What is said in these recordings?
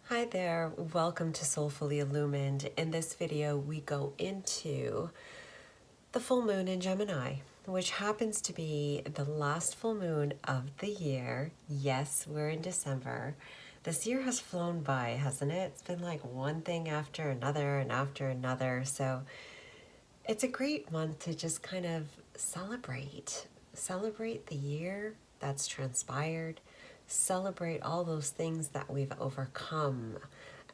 Hi there, welcome to Soulfully Illumined. In this video, we go into the full moon in Gemini, which happens to be the last full moon of the year. Yes, we're in December. This year has flown by, hasn't it? It's been like one thing after another and after another. So it's a great month to just kind of celebrate the year that's transpired, celebrate all those things that we've overcome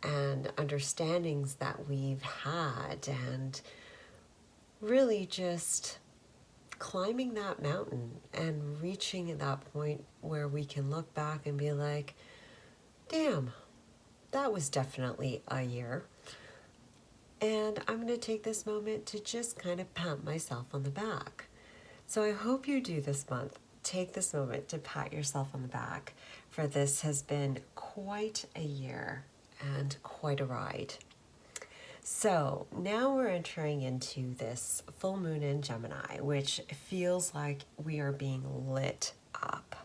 and understandings that we've had, and really just climbing that mountain and reaching that point where we can look back and be like, damn, that was definitely a year. And I'm going to take this moment to just kind of pat myself on the back. So I hope you do this month. Take this moment to pat yourself on the back, for this has been quite a year and quite a ride. So now we're entering into this full moon in Gemini, which feels like we are being lit up.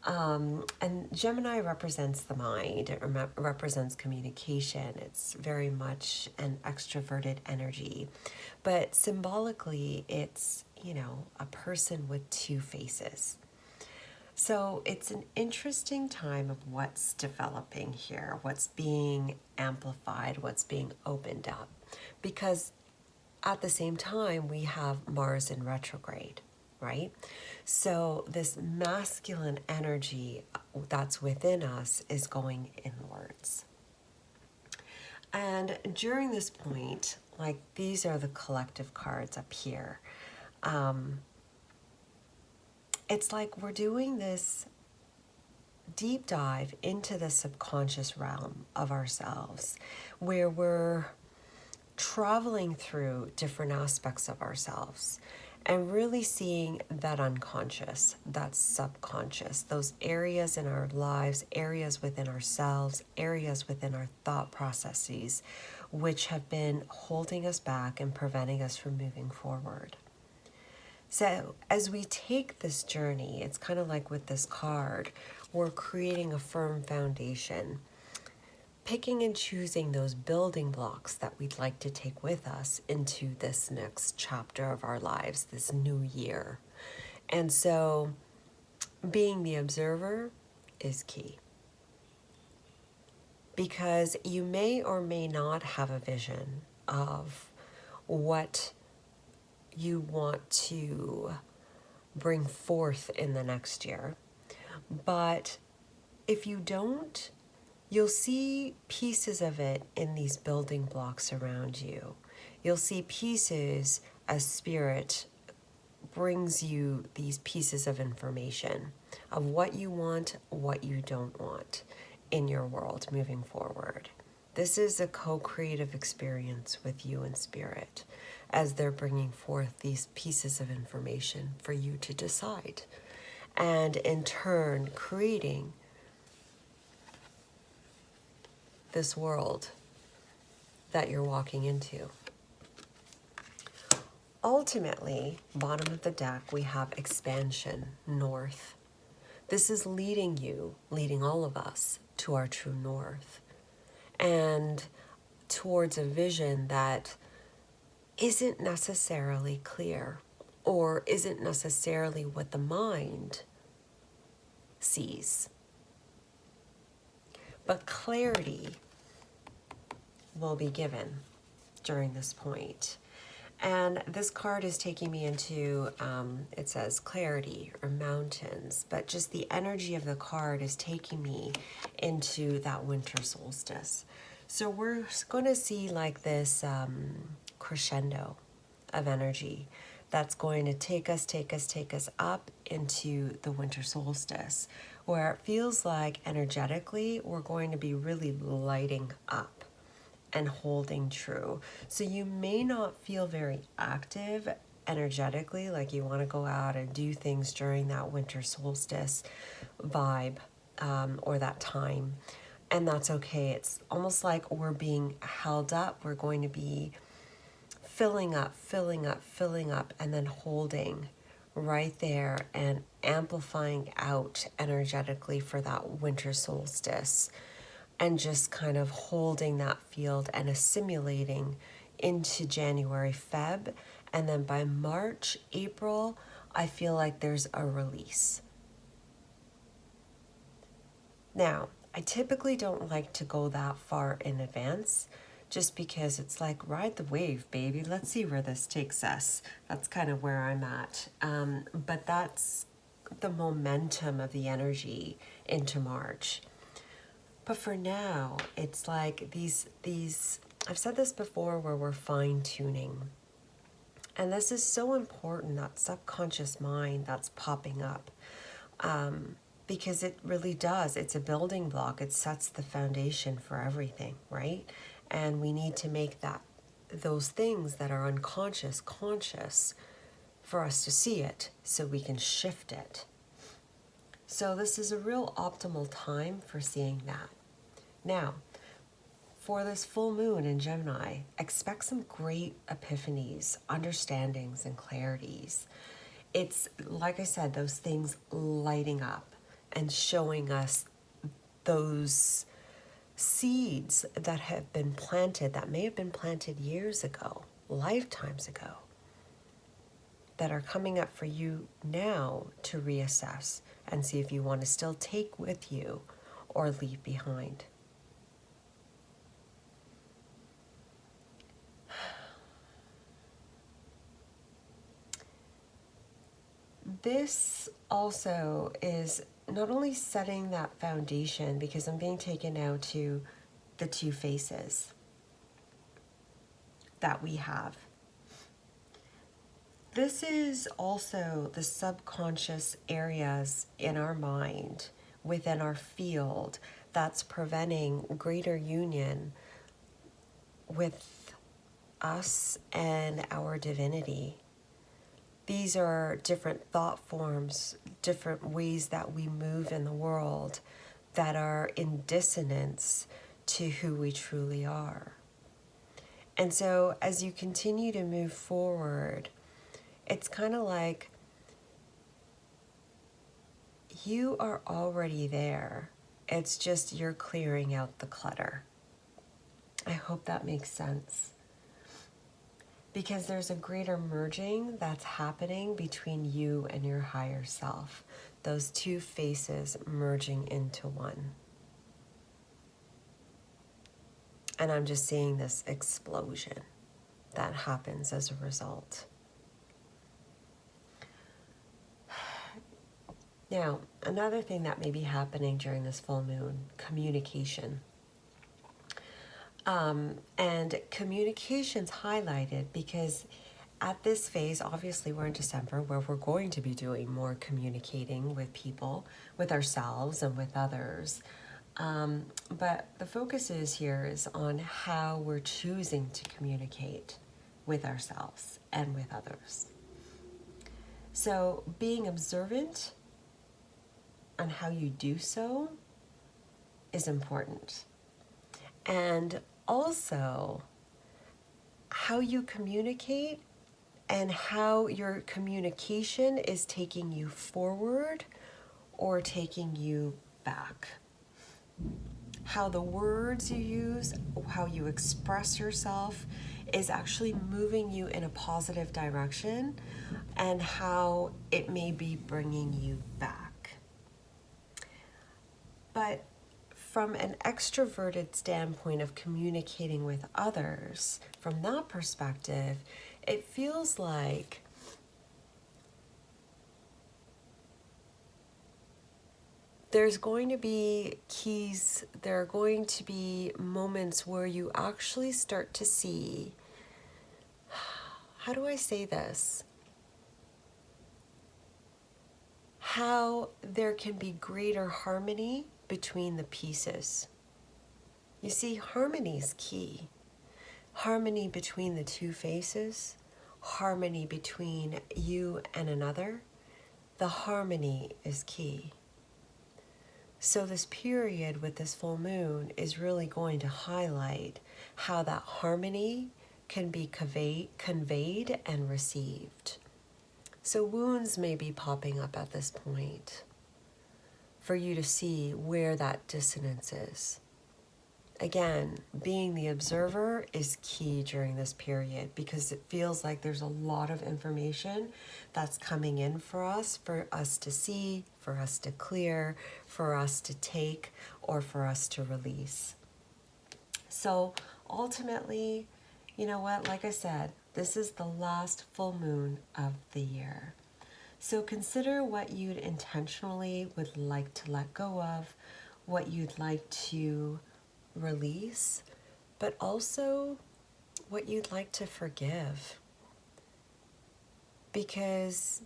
And Gemini represents the mind, it represents communication. It's very much an extroverted energy. But symbolically, it's, a person with two faces. So it's an interesting time of what's developing here, what's being amplified, what's being opened up. Because at the same time, we have Mars in retrograde, right? So this masculine energy that's within us is going inwards. And during this point, like these are the collective cards up here. It's like we're doing this deep dive into the subconscious realm of ourselves, where we're traveling through different aspects of ourselves and really seeing that unconscious, that subconscious, those areas in our lives, areas within ourselves, areas within our thought processes, which have been holding us back and preventing us from moving forward. So as we take this journey, it's kind of like with this card, we're creating a firm foundation, picking and choosing those building blocks that we'd like to take with us into this next chapter of our lives, this new year. And so being the observer is key, because you may or may not have a vision of what you want to bring forth in the next year. But if you don't, you'll see pieces of it in these building blocks around you. You'll see pieces as spirit brings you these pieces of information of what you want, what you don't want in your world moving forward. This is a co-creative experience with you and spirit as they're bringing forth these pieces of information for you to decide, and in turn creating this world that you're walking into. Ultimately, bottom of the deck, we have expansion, north. This is leading all of us to our true north and towards a vision that isn't necessarily clear or isn't necessarily what the mind sees. But clarity will be given during this point. And this card is taking me into, it says clarity or mountains, but just the energy of the card is taking me into that winter solstice. So we're going to see like this crescendo of energy that's going to take us up into the winter solstice, where it feels like energetically we're going to be really lighting up and holding true. So you may not feel very active energetically, like you want to go out and do things during that winter solstice vibe or that time. And that's okay. It's almost like we're being held up. We're going to be filling up, and then holding right there and amplifying out energetically for that winter solstice. and just kind of holding that field and assimilating into January, Feb. And then by March, April, I feel like there's a release. Now, I typically don't like to go that far in advance just because it's like, ride the wave, baby. Let's see where this takes us. That's kind of where I'm at. But that's the momentum of the energy into March. But for now, it's like these I've said this before, where we're fine-tuning. And this is so important, that subconscious mind that's popping up. Because it really does. It's a building block. It sets the foundation for everything, right? And we need to make those things that are unconscious conscious for us to see it so we can shift it. So this is a real optimal time for seeing that. Now, for this full moon in Gemini, expect some great epiphanies, understandings, and clarities. It's, like I said, those things lighting up and showing us those seeds that have been planted, that may have been planted years ago, lifetimes ago, that are coming up for you now to reassess and see if you want to still take with you or leave behind. This also is not only setting that foundation, because I'm being taken now to the two faces that we have. This is also the subconscious areas in our mind, within our field, that's preventing greater union with us and our divinity. These are different thought forms, different ways that we move in the world that are in dissonance to who we truly are. And so as you continue to move forward, it's kind of like you are already there. It's just you're clearing out the clutter. I hope that makes sense. Because there's a greater merging that's happening between you and your higher self. Those two faces merging into one. And I'm just seeing this explosion that happens as a result. Now, another thing that may be happening during this full moon, communication. And communication's highlighted because at this phase, obviously we're in December, where we're going to be doing more communicating with people, with ourselves and with others. But the focus is on how we're choosing to communicate with ourselves and with others. So being observant on how you do so is important. And also how you communicate and how your communication is taking you forward or taking you back. How the words you use, how you express yourself is actually moving you in a positive direction, and how it may be bringing you back. But from an extroverted standpoint of communicating with others, from that perspective, it feels like there's going to be keys, there are going to be moments where you actually start to see, how do I say this? How there can be greater harmony between the pieces. You see, harmony is key. Harmony between the two faces, harmony between you and another. The harmony is key. So this period with this full moon is really going to highlight how that harmony can be conveyed and received. So wounds may be popping up at this point for you to see where that dissonance is. Again, being the observer is key during this period because it feels like there's a lot of information that's coming in for us to see, for us to clear, for us to take, or for us to release. So ultimately, you know what, like I said, this is the last full moon of the year. So consider what you'd intentionally would like to let go of, what you'd like to release, but also what you'd like to forgive. Because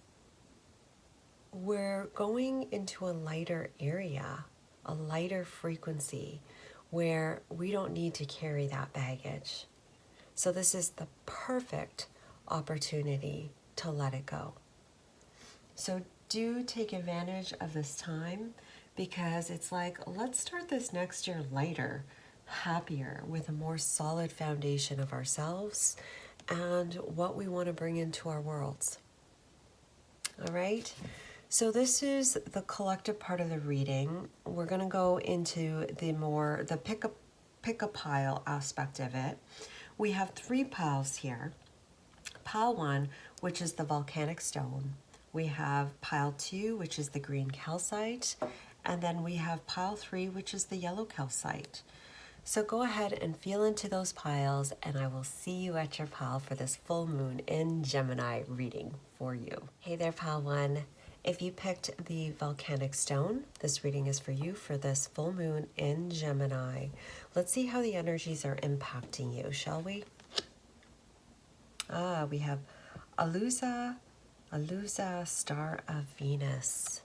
we're going into a lighter area, a lighter frequency, where we don't need to carry that baggage. So this is the perfect opportunity to let it go. So do take advantage of this time, because it's like, let's start this next year lighter, happier, with a more solid foundation of ourselves and what we want to bring into our worlds. All right? So this is the collective part of the reading. We're going to go into the pick a pile aspect of it. We have 3 piles here. Pile 1, which is the volcanic stone. We have pile 2, which is the green calcite. And then we have pile 3, which is the yellow calcite. So go ahead and feel into those piles, and I will see you at your pile for this full moon in Gemini reading for you. Hey there, pile 1. If you picked the volcanic stone, this reading is for you for this full moon in Gemini. Let's see how the energies are impacting you, shall we? We have Alusa, star of Venus.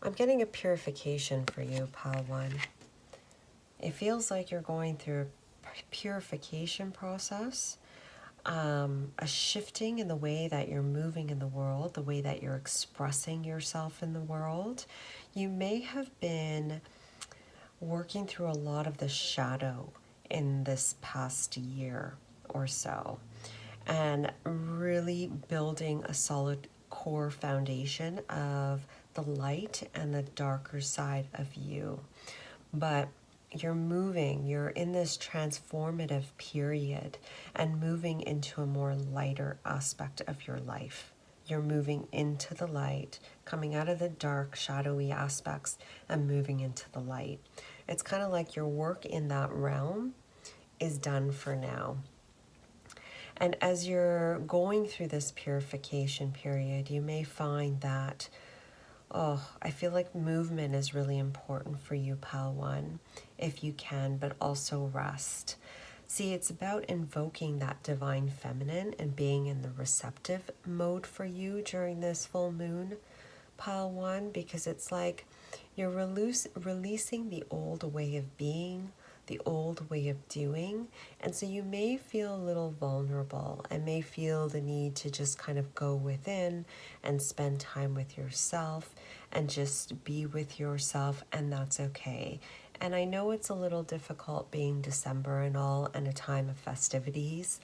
I'm getting a purification for you, pile 1. It feels like you're going through a purification process, a shifting in the way that you're moving in the world, the way that you're expressing yourself in the world. You may have been working through a lot of the shadow in this past year or so, and really building a solid core foundation of the light and the darker side of you. But you're in this transformative period and moving into a more lighter aspect of your life. You're moving into the light, coming out of the dark, shadowy aspects and moving into the light. It's kind of like your work in that realm is done for now. And as you're going through this purification period, you may find that, I feel like movement is really important for you, pile 1, if you can, but also rest. See, it's about invoking that divine feminine and being in the receptive mode for you during this full moon, pile 1, because it's like you're releasing the old way of being, the old way of doing, and so you may feel a little vulnerable and may feel the need to just kind of go within and spend time with yourself and just be with yourself, and that's okay. And I know it's a little difficult being December and all, and a time of festivities,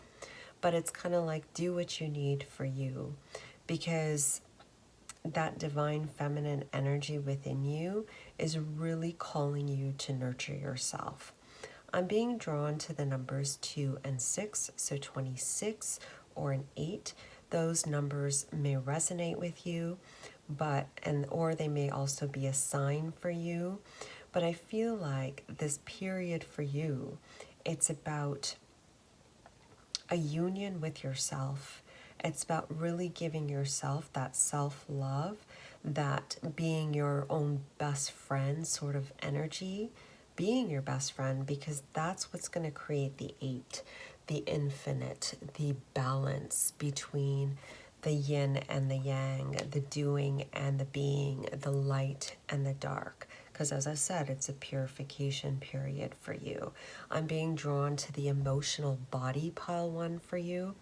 but it's kind of like, do what you need for you, because that divine feminine energy within you is really calling you to nurture yourself. I'm being drawn to the numbers 2 and 6, so 26 or an 8. Those numbers may resonate with you, or they may also be a sign for you. But I feel like this period for you, it's about a union with yourself. It's about really giving yourself that self-love, that being your own best friend sort of energy, being your best friend, because that's what's going to create the 8, the infinite, the balance between the yin and the yang, the doing and the being, the light and the dark. Because as I said, it's a purification period for you. I'm being drawn to the emotional body, pile 1, for you.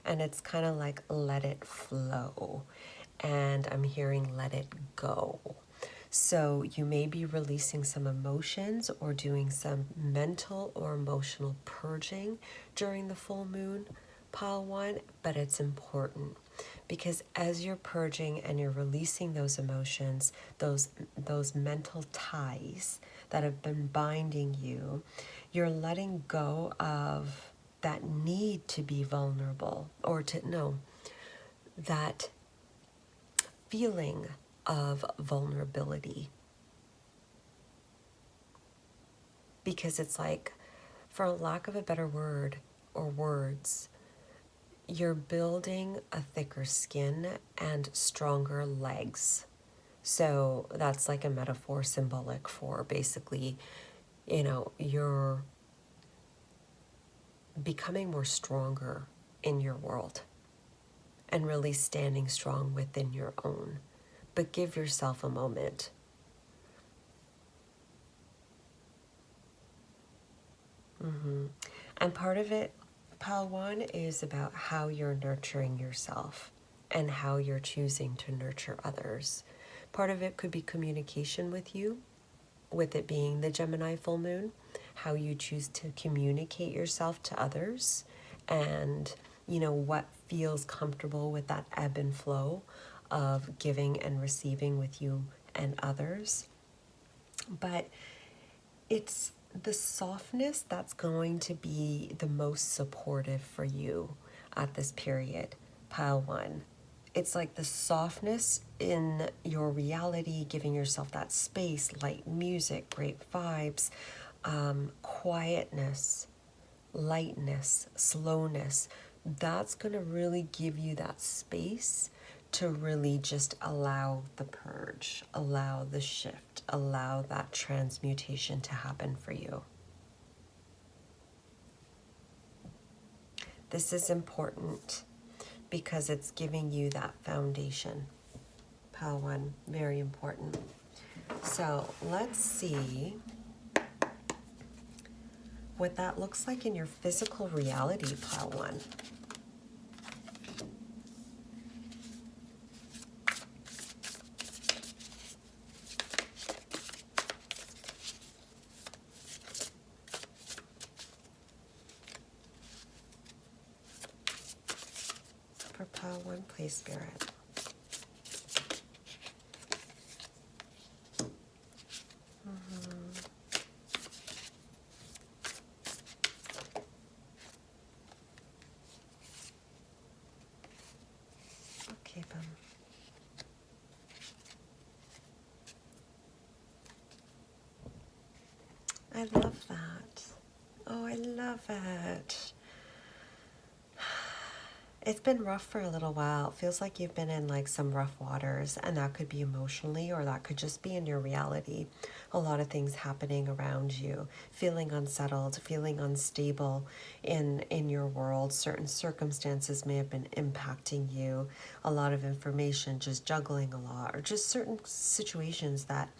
And it's kind of like, let it flow. And I'm hearing, let it go. So you may be releasing some emotions or doing some mental or emotional purging during the full moon, pile 1, but it's important. Because as you're purging and you're releasing those emotions, those mental ties that have been binding you, you're letting go of that need to be vulnerable, or to know that feeling of vulnerability. Because it's like, for lack of a better word or words, you're building a thicker skin and stronger legs. So that's like a metaphor symbolic for basically, you're becoming more stronger in your world and really standing strong within your own. But give yourself a moment. And part of it, Pile 1, is about how you're nurturing yourself and how you're choosing to nurture others. Part of it could be communication with you, with it being the Gemini full moon, how you choose to communicate yourself to others, and what feels comfortable with that ebb and flow of giving and receiving with you and others. But it's the softness that's going to be the most supportive for you at this period, Pile 1. It's like the softness in your reality, giving yourself that space, light music, great vibes, quietness, lightness, slowness. That's going to really give you that space to really just allow the purge, allow the shift, allow that transmutation to happen for you. This is important because it's giving you that foundation. Pile 1, very important. So let's see what that looks like in your physical reality, Pile 1. For Pile 1, please, Spirit. Keep them. I love that. Oh, I love it. It's been rough for a little while. It feels like you've been in like some rough waters, and that could be emotionally, or that could just be in your reality. A lot of things happening around you, feeling unsettled, feeling unstable in your world. Certain circumstances may have been impacting you. A lot of information, just juggling a lot, or just certain situations that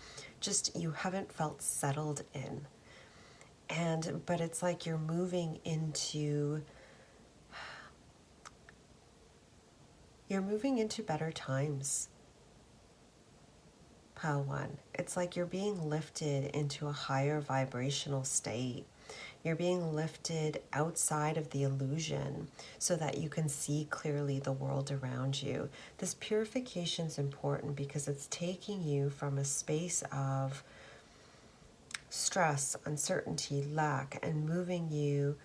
just you haven't felt settled in. But it's like you're moving into better times, Pile 1. It's like you're being lifted into a higher vibrational state. You're being lifted outside of the illusion so that you can see clearly the world around you. This purification is important because it's taking you from a space of stress, uncertainty, lack, and moving you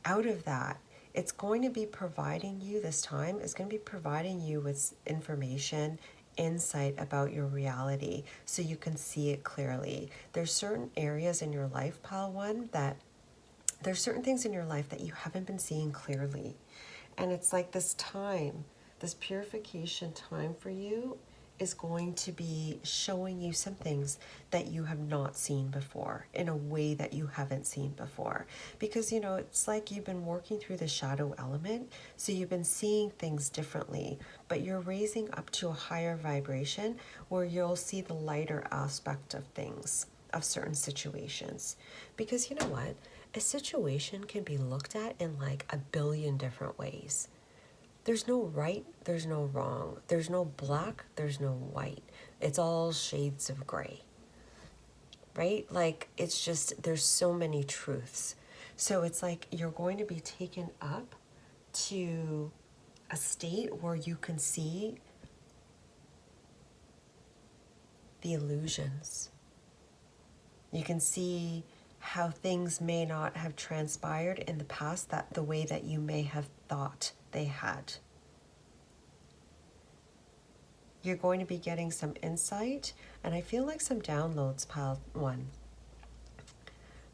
out of that. It's going to be providing you, this time is going to be providing you with information, insight about your reality so you can see it clearly. There's certain areas in your life, Pile 1, that there's certain things in your life that you haven't been seeing clearly. And it's like this time, this purification time for you is going to be showing you some things that you have not seen before in a way that you haven't seen before. Because, it's like you've been working through the shadow element, so you've been seeing things differently, but you're raising up to a higher vibration where you'll see the lighter aspect of things, of certain situations. Because you know what? A situation can be looked at in like a billion different ways. There's no right, there's no wrong, there's no black, there's no white. It's all shades of gray, right? Like, it's just, there's so many truths. So it's like you're going to be taken up to a state where you can see the illusions. You can see how things may not have transpired in the past that the way that you may have thought they had. You're going to be getting some insight, and I feel like some downloads, pile one.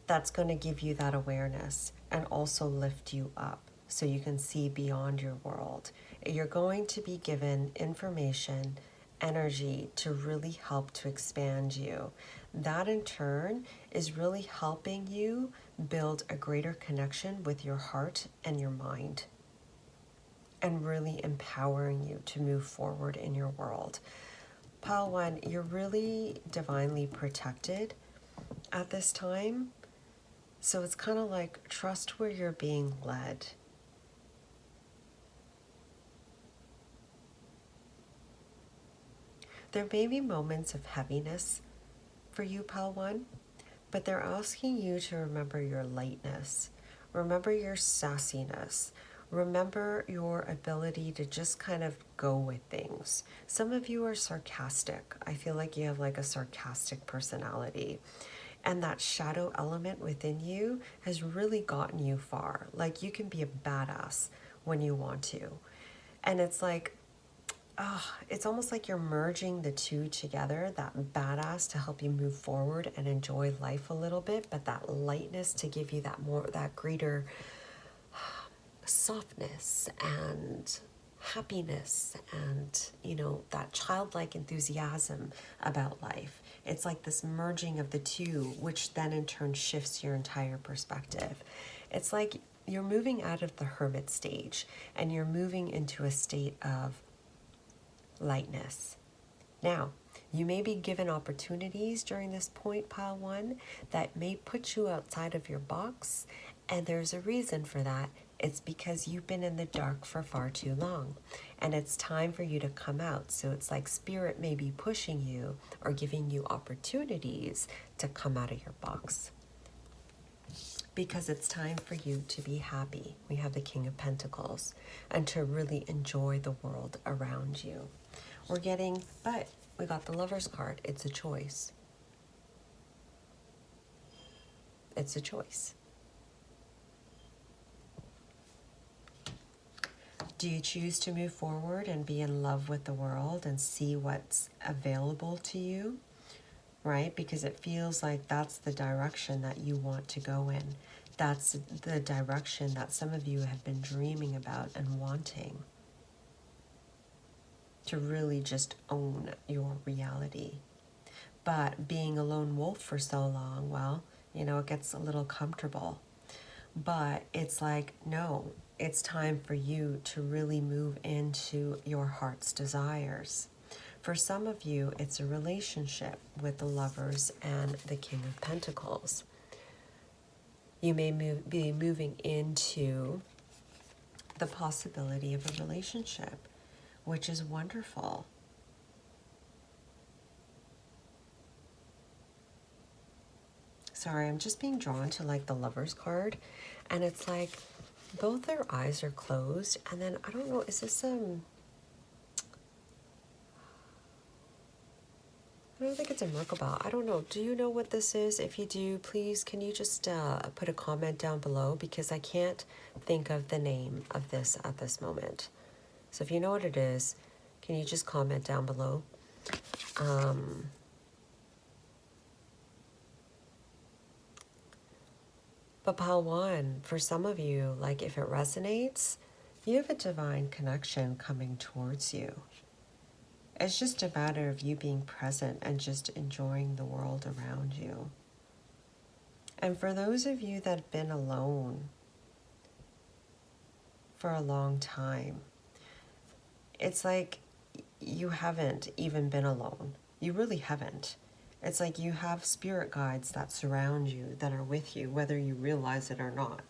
That's going to give you that awareness and also lift you up so you can see beyond your world. You're going to be given information, energy to really help to expand you. That in turn is really helping you build a greater connection with your heart and your mind, and really empowering you to move forward in your world. Pile one, you're really divinely protected at this time. So it's kind of like trust where you're being led. There may be moments of heaviness for you, Pile one, but they're asking you to remember your lightness, remember your sassiness, remember your ability to just kind of go with things. Some of you are sarcastic. I feel like you have like a sarcastic personality. And that shadow element within you has really gotten you far. Like you can be a badass when you want to. And it's like, it's almost like you're merging the two together, that badass to help you move forward and enjoy life a little bit, but that lightness to give you that greater softness and happiness and, that childlike enthusiasm about life. It's like this merging of the two, which then in turn shifts your entire perspective. It's like you're moving out of the hermit stage and you're moving into a state of lightness. Now, you may be given opportunities during this point, Pile one, that may put you outside of your box, and there's a reason for that. It's because you've been in the dark for far too long, and it's time for you to come out. So it's like spirit may be pushing you or giving you opportunities to come out of your box, because it's time for you to be happy. We have the King of Pentacles, and to really enjoy the world around you. But we got the Lover's card. It's a choice. It's a choice. Do you choose to move forward and be in love with the world and see what's available to you, right? Because it feels like that's the direction that you want to go in. That's the direction that some of you have been dreaming about and wanting, to really just own your reality. But being a lone wolf for so long, well, it gets a little comfortable. But it's like, no, it's time for you to really move into your heart's desires. For some of you, it's a relationship with the Lovers and the King of Pentacles. You may be moving into the possibility of a relationship, which is wonderful. Sorry, I'm just being drawn to like the Lover's card, and it's like both their eyes are closed, and then I don't know, is this I don't think it's a Merkabah. I don't know. Do you know what this is? If you do, please, can you just put a comment down below, because I can't think of the name of this at this moment. So if you know what it is, can you just comment down below? But Pile one, for some of you, like if it resonates, you have a divine connection coming towards you. It's just a matter of you being present and just enjoying the world around you. And for those of you that have been alone for a long time, it's like you haven't even been alone. You really haven't. It's like you have spirit guides that surround you, that are with you, whether you realize it or not.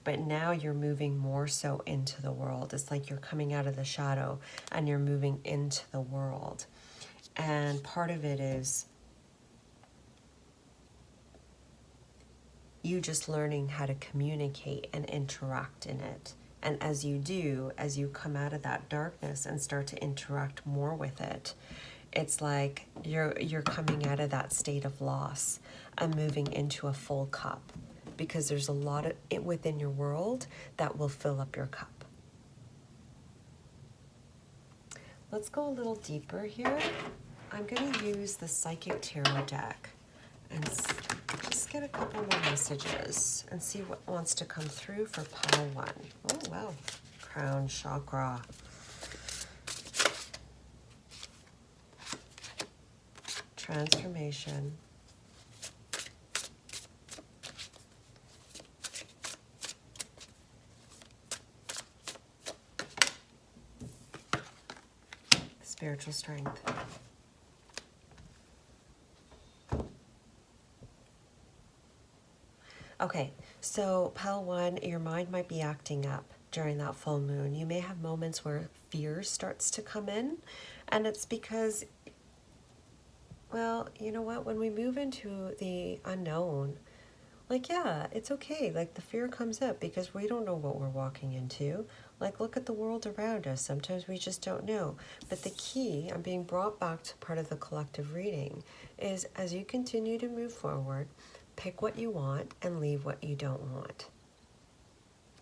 But now you're moving more so into the world. It's like you're coming out of the shadow and you're moving into the world. And part of it is you just learning how to communicate and interact in it And as you do, as you come out of that darkness and start to interact more with it, it's like you're coming out of that state of loss and moving into a full cup, because there's a lot of it within your world that will fill up your cup. Let's go a little deeper here. I'm going to use the Psychic Tarot deck and just get a couple more messages and see what wants to come through for pile 1. Oh, wow. Crown chakra. Transformation. Spiritual strength. Okay, so pile 1, your mind might be acting up during that full moon. You may have moments where fear starts to come in, and it's because, well, you know what? When we move into the unknown, like, yeah, it's okay. Like, the fear comes up because we don't know what we're walking into. Like, look at the world around us. Sometimes we just don't know. But the key, I'm being brought back to part of the collective reading, is as you continue to move forward, pick what you want and leave what you don't want.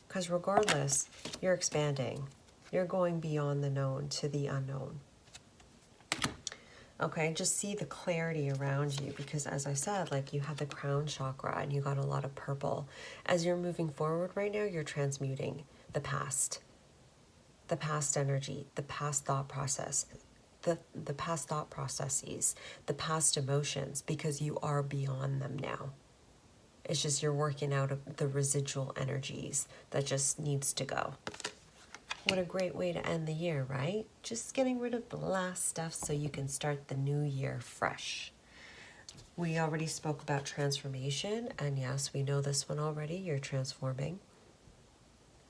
Because regardless, you're expanding. You're going beyond the known to the unknown. Okay, just see the clarity around you, because as I said, like, you have the crown chakra and you got a lot of purple. As you're moving forward right now, you're transmuting the past energy, the past thought process, the past thought processes, the past emotions, because you are beyond them now. It's just you're working out of the residual energies that just needs to go. What a great way to end the year, right? Just getting rid of the last stuff so you can start the new year fresh. We already spoke about transformation, and yes, we know this one already. You're transforming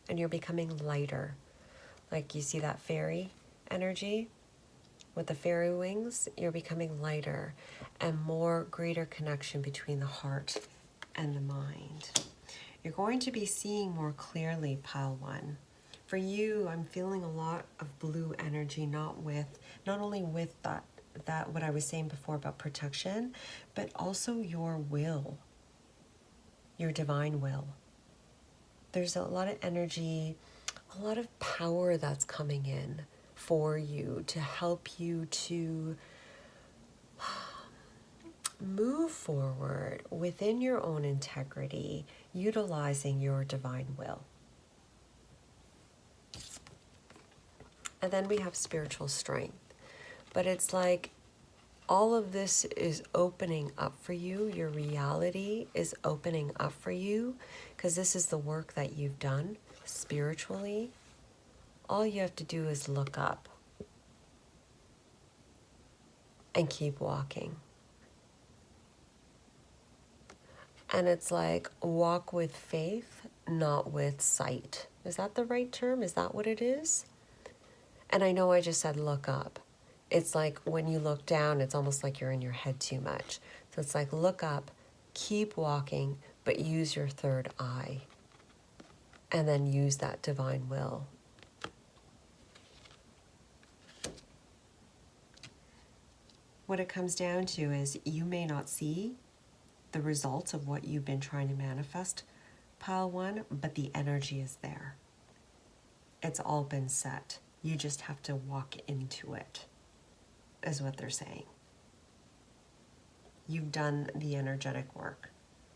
and you're becoming lighter. Like, you see that fairy energy with the fairy wings? You're becoming lighter and more greater connection between the heart and the mind. You're going to be seeing more clearly, pile 1. For you, I'm feeling a lot of blue energy, not only with that what I was saying before about protection, but also your will, your divine will. There's a lot of energy, a lot of power that's coming in for you to help you to move forward within your own integrity, utilizing your divine will. And then we have spiritual strength. But it's like all of this is opening up for you. Your reality is opening up for you, because this is the work that you've done spiritually. All you have to do is look up and keep walking. And it's like, walk with faith, not with sight. Is that the right term? Is that what it is? And I know I just said look up. It's like when you look down, it's almost like you're in your head too much. So it's like, look up, keep walking, but use your third eye. And then use that divine will. What it comes down to is you may not see the results of what you've been trying to manifest, pile 1, but the energy is there. It's all been set. You just have to walk into it, is what they're saying. You've done the energetic work.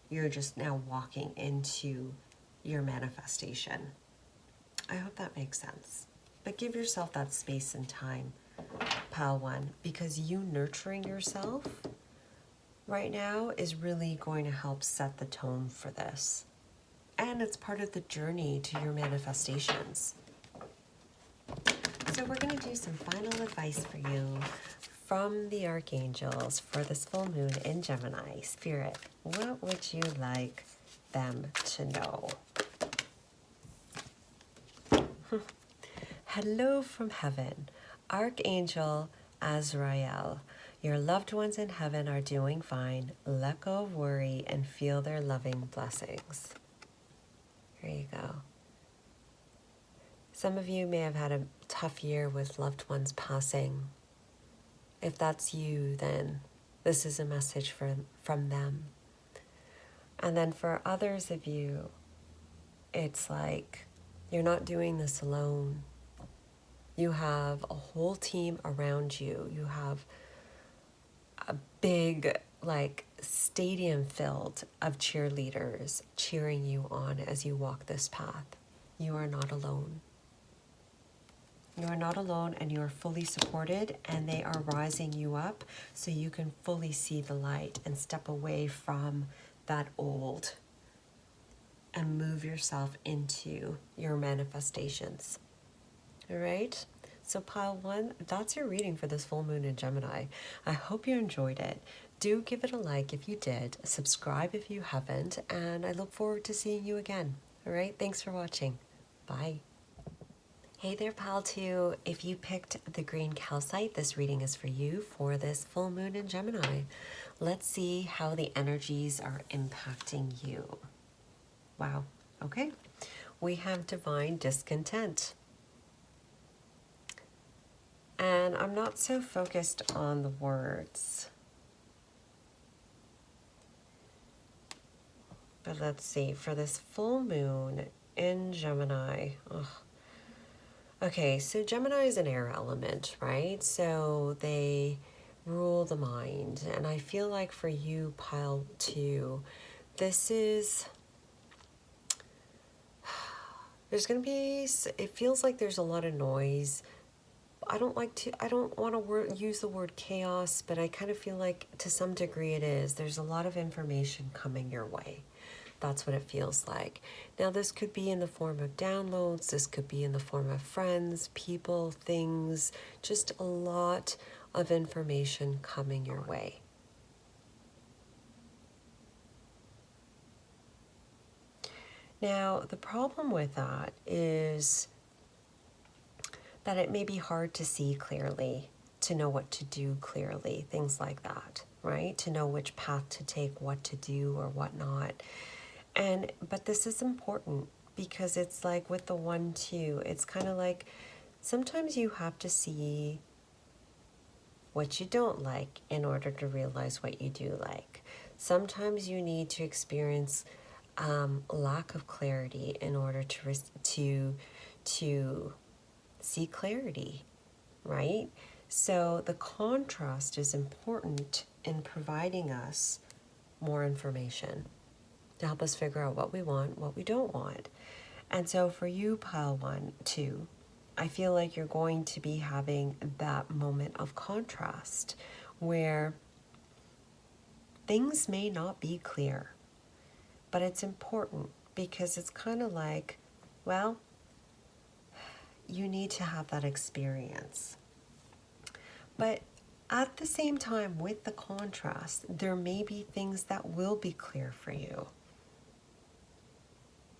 You're just now walking into your manifestation. I hope that makes sense. But give yourself that space and time, pile 1, because you nurturing yourself right now is really going to help set the tone for this. And it's part of the journey to your manifestations. So we're going to do some final advice for you from the archangels for this full moon in Gemini. Spirit, what would you like them to know? Hello from heaven, Archangel Azrael. Your loved ones in heaven are doing fine. Let go of worry and feel their loving blessings. Here you go. Some of you may have had a tough year with loved ones passing. If that's you, then this is a message from them. And then for others of you, it's like you're not doing this alone. You have a whole team around you. You have a big, like, stadium filled of cheerleaders cheering you on as you walk this path. You are not alone. You are not alone, and you are fully supported, and they are rising you up so you can fully see the light and step away from that old and move yourself into your manifestations. All right? So pile 1, that's your reading for this full moon in Gemini. I hope you enjoyed it. Do give it a like if you did, subscribe if you haven't, and I look forward to seeing you again. All right? Thanks for watching. Bye. Hey there, pal 2. If you picked the green calcite, this reading is for you for this full moon in Gemini. Let's see how the energies are impacting you. Wow. Okay. We have divine discontent. And I'm not so focused on the words. But let's see, for this full moon in Gemini. Ugh. Okay, so Gemini is an air element, right? So they rule the mind. And I feel like for you, pile 2, this is... There's going to be... It feels like there's a lot of noise. I don't want to use the word chaos, but I kind of feel like to some degree it is. There's a lot of information coming your way. That's what it feels like. Now, this could be in the form of downloads. This could be in the form of friends, people, things, just a lot of information coming your way. Now, the problem with that is that it may be hard to see clearly, to know what to do clearly, things like that, right? To know which path to take, what to do or what not. But this is important because it's like with the 1-2, it's kind of like sometimes you have to see what you don't like in order to realize what you do like. Sometimes you need to experience lack of clarity in order to see clarity, right? So the contrast is important in providing us more information to help us figure out what we want, what we don't want. And so for you, pile 1, 2, I feel like you're going to be having that moment of contrast where things may not be clear, but it's important because it's kind of like, well, you need to have that experience. But at the same time, with the contrast, there may be things that will be clear for you.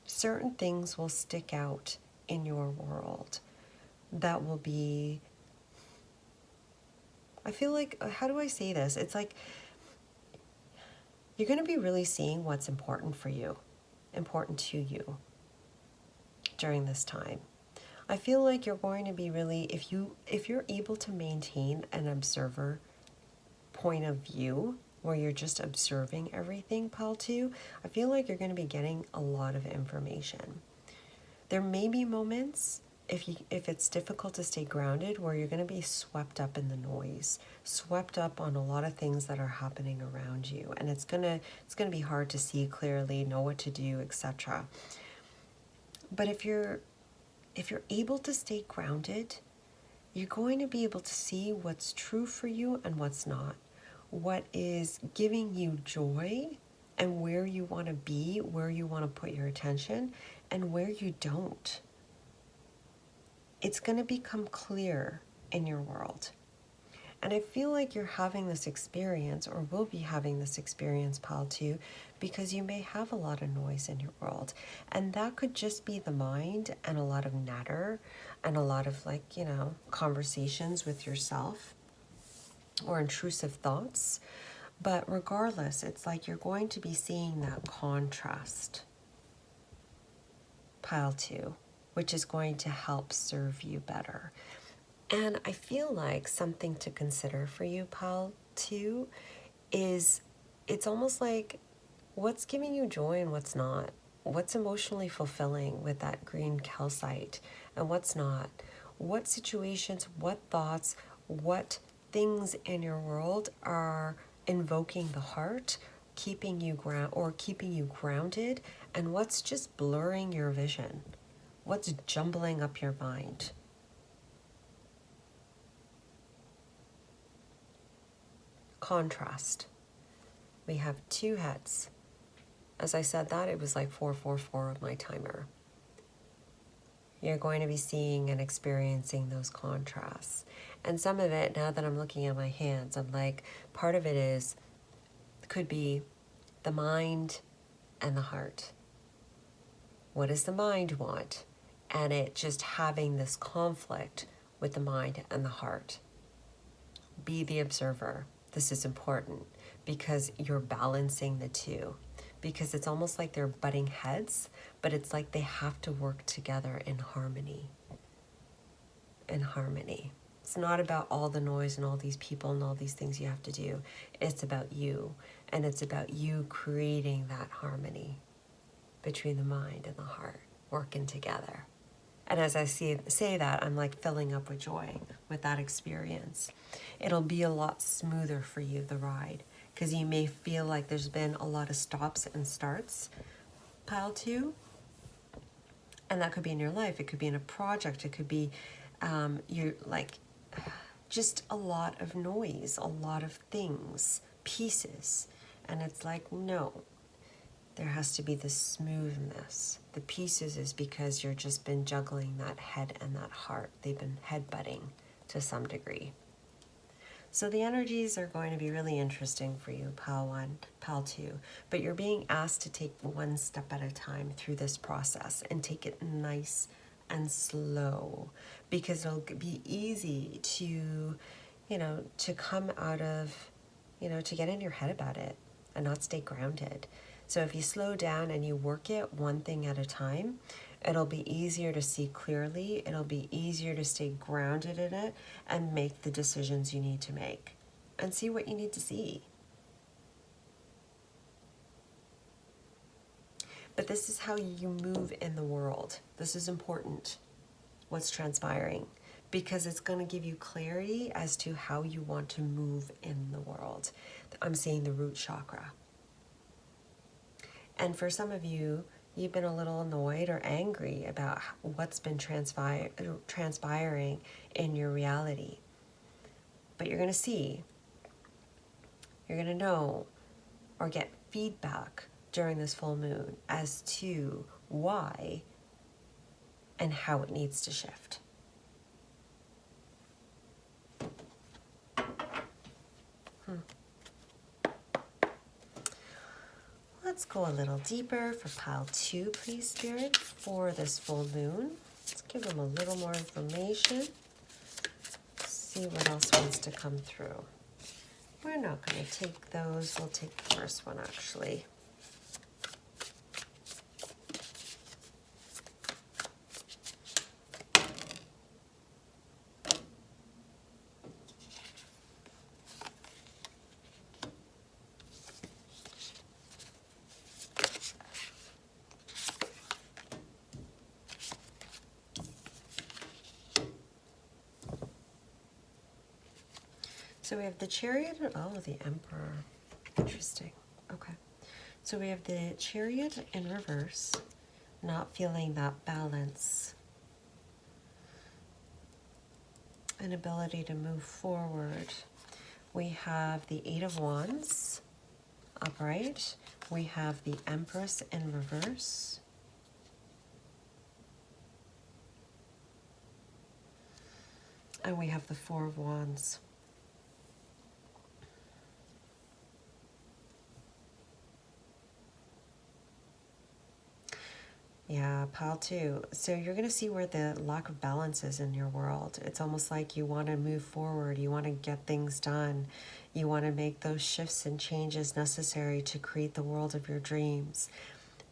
Certain things will stick out in your world that will be, I feel like, how do I say this? It's like you're going to be really seeing what's important for you, important to you during this time. I feel like you're going to be really, if you're able to maintain an observer point of view where you're just observing everything, pile 2, I feel like you're going to be getting a lot of information. There may be moments, if it's difficult to stay grounded, where you're going to be swept up in the noise, swept up on a lot of things that are happening around you, and it's gonna be hard to see clearly, know what to do, etc. But if you're able to stay grounded, you're going to be able to see what's true for you and what's not. What is giving you joy and where you want to be, where you want to put your attention, and where you don't. It's going to become clear in your world. And I feel like you're having this experience, or will be having this experience, pile 2, because you may have a lot of noise in your world. And that could just be the mind and a lot of natter and a lot of, like, conversations with yourself or intrusive thoughts. But regardless, it's like you're going to be seeing that contrast, pile 2. which is going to help serve you better. And I feel like something to consider for you, pal, too, is it's almost like what's giving you joy and what's not. What's emotionally fulfilling with that green calcite and what's not. What situations, what thoughts, what things in your world are invoking the heart, keeping you grounded, and what's just blurring your vision? What's jumbling up your mind? Contrast. We have 2 heads. As I said that, it was like 444 of my timer. You're going to be seeing and experiencing those contrasts. And some of it, now that I'm looking at my hands, I'm like, part of it could be the mind and the heart. What does the mind want? And it just having this conflict with the mind and the heart. Be the observer. This is important because you're balancing the two. Because it's almost like they're butting heads, but it's like they have to work together in harmony. In harmony. It's not about all the noise and all these people and all these things you have to do. It's about you. And it's about you creating that harmony between the mind and the heart, working together. And as I say that, I'm like filling up with joy with that experience. It'll be a lot smoother for you, the ride, because you may feel like there's been a lot of stops and starts, pile 2. And that could be in your life. It could be in a project. It could be you're like just a lot of noise, a lot of things, pieces. And it's like, no, there has to be this smoothness. The pieces is because you're just been juggling that head and that heart. They've been headbutting to some degree. So the energies are going to be really interesting for you, pile 1, pile 2. But you're being asked to take one step at a time through this process and take it nice and slow, because it'll be easy to, to come out of, to get in your head about it and not stay grounded. So if you slow down and you work it one thing at a time, it'll be easier to see clearly. It'll be easier to stay grounded in it and make the decisions you need to make and see what you need to see. But this is how you move in the world. This is important, what's transpiring, because it's going to give you clarity as to how you want to move in the world. I'm seeing the root chakra. And for some of you, you've been a little annoyed or angry about what's been transpiring in your reality. But you're going to see, you're going to know, or get feedback during this full moon as to why and how it needs to shift. Let's go a little deeper for pile 2, please, Spirit, for this full moon. Let's give them a little more information. See what else wants to come through. We're not going to take those. We'll take the first one, actually. So we have the Chariot, the Emperor. Interesting. Okay. So we have the Chariot in reverse, not feeling that balance. An ability to move forward. We have the 8 of Wands upright. We have the Empress in reverse. And we have the 4 of Wands. Yeah, pile 2. So you're going to see where the lack of balance is in your world. It's almost like you want to move forward. You want to get things done. You want to make those shifts and changes necessary to create the world of your dreams.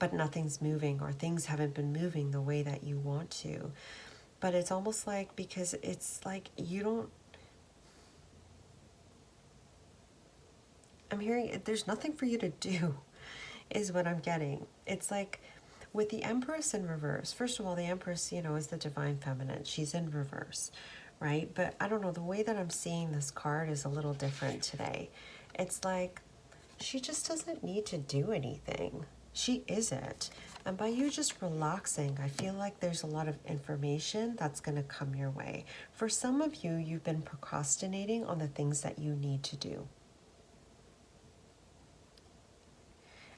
but nothing's moving, or things haven't been moving the way that you want to. But it's almost like, because it's like you don't, I'm hearing there's nothing for you to do, is what I'm getting. It's like with the Empress in reverse. First of all, the Empress, you know, is the divine feminine. She's in reverse, right? But I don't know, the way that I'm seeing this card is a little different today. It's like she just doesn't need to do anything. She isn't. And by you just relaxing, I feel like there's a lot of information that's going to come your way. For some of you, you've been procrastinating on the things that you need to do.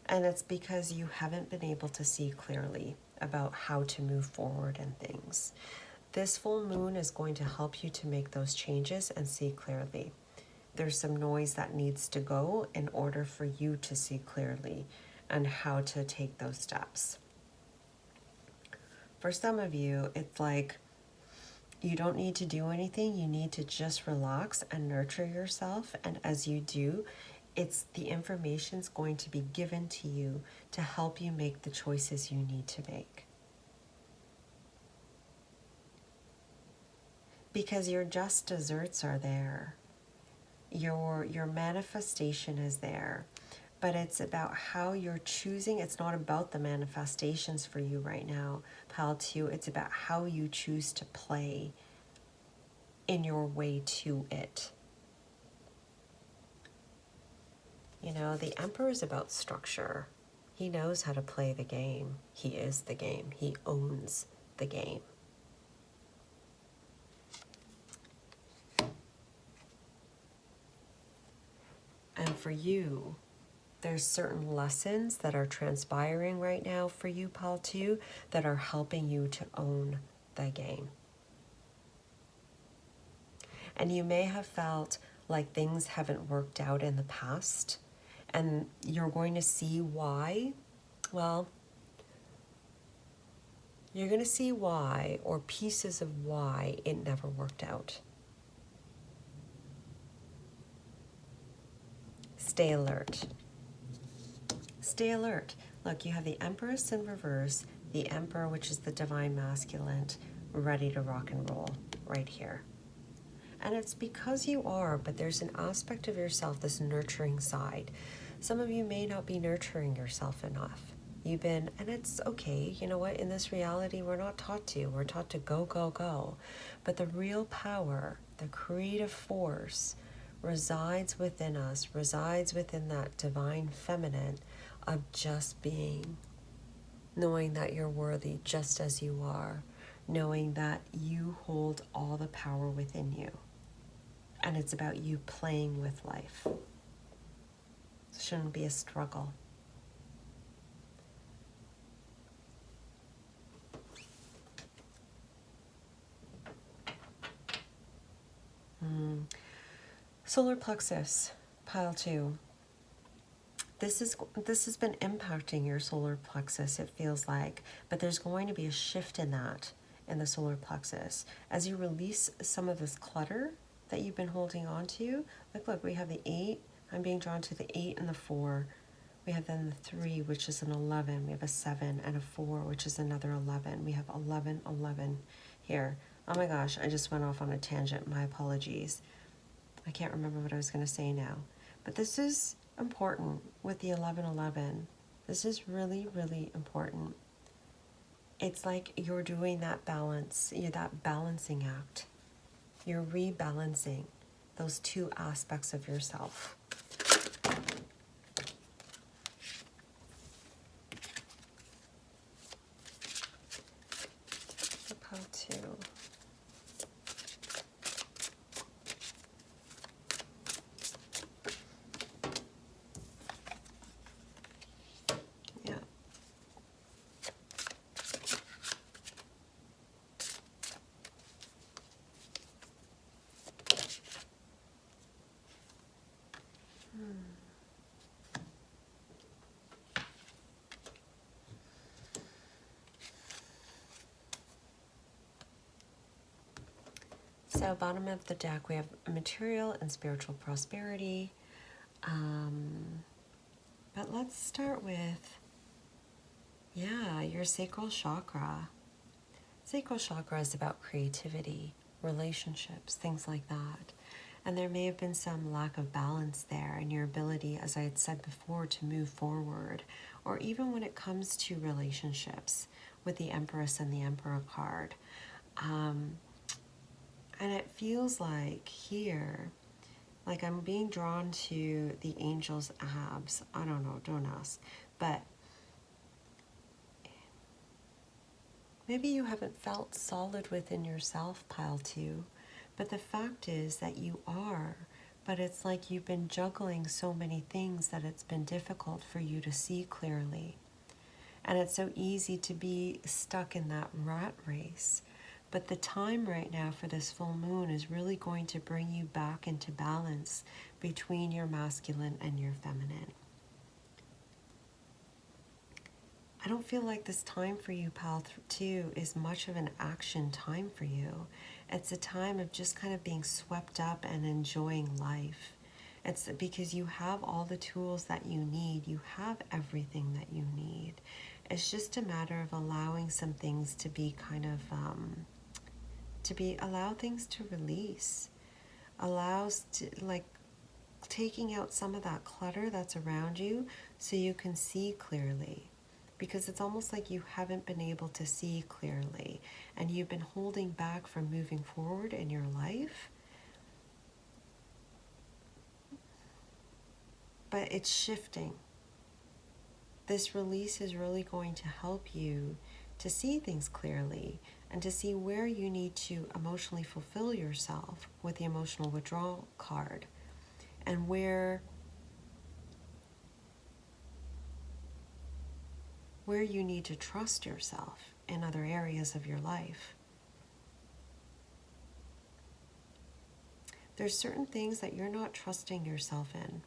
And it's because you haven't been able to see clearly about how to move forward in things. This full moon is going to help you to make those changes and see clearly. There's some noise that needs to go in order for you to see clearly and how to take those steps. For some of you, it's like you don't need to do anything. You need to just relax and nurture yourself. And as you do, it's the information's going to be given to you to help you make the choices you need to make. Because your just desserts are there. Your manifestation is there. But it's about how you're choosing. It's not about the manifestations for you right now, Pal 2. It's about how you choose to play in your way to it. You know, the Emperor is about structure. He knows how to play the game. He is the game. He owns the game. And for you, there's certain lessons that are transpiring right now for you, Pal 2, that are helping you to own the game. And you may have felt like things haven't worked out in the past, and you're going to see why. Well, you're going to see why, or pieces of why it never worked out. Stay alert. Stay alert. Look, you have the Empress in reverse, the Emperor, which is the divine masculine, ready to rock and roll right here. And it's because you are, but there's an aspect of yourself, this nurturing side. Some of you may not be nurturing yourself enough. You've been, and it's okay, you know what, in this reality, we're not taught to. We're taught to go, go, go. But the real power, the creative force, resides within us, resides within that divine feminine of just being, knowing that you're worthy just as you are, knowing that you hold all the power within you. And it's about you playing with life. It shouldn't be a struggle. Solar plexus, pile 2. This has been impacting your solar plexus, it feels like, but there's going to be a shift in that, in the solar plexus. As you release some of this clutter that you've been holding on to, like look, we have the 8, I'm being drawn to the 8 and the 4. We have then the 3, which is an 11. We have a 7 and a 4, which is another 11. We have 11, 11 here. Oh my gosh, I just went off on a tangent. My apologies. I can't remember what I was going to say now. But this is important with the 11, 11. This is really, really important. It's like you're doing that balance, that balancing act. You're rebalancing those two aspects of yourself. How to. Yeah. So bottom of the deck, we have material and spiritual prosperity. But let's start with Yeah, your sacral chakra. Sacral chakra is about creativity, relationships, things like that. And there may have been some lack of balance there in your ability, as I had said before, to move forward, or even when it comes to relationships with the Empress and the Emperor card. And it feels like here, like I'm being drawn to the angel's abs. I don't know, don't ask. But maybe you haven't felt solid within yourself, pile 2. But the fact is that you are. But it's like you've been juggling so many things that it's been difficult for you to see clearly. And it's so easy to be stuck in that rat race. But the time right now for this full moon is really going to bring you back into balance between your masculine and your feminine. I don't feel like this time for you, pal 2, is much of an action time for you. It's a time of just kind of being swept up and enjoying life. It's because you have all the tools that you need. You have everything that you need. It's just a matter of allowing some things to be kind of, allow things to release. Allows to, like, taking out some of that clutter that's around you so you can see clearly. Because it's almost like you haven't been able to see clearly and you've been holding back from moving forward in your life. But it's shifting. This release is really going to help you to see things clearly and to see where you need to emotionally fulfill yourself with the emotional withdrawal card, and where you need to trust yourself in other areas of your life. There's certain things that you're not trusting yourself in.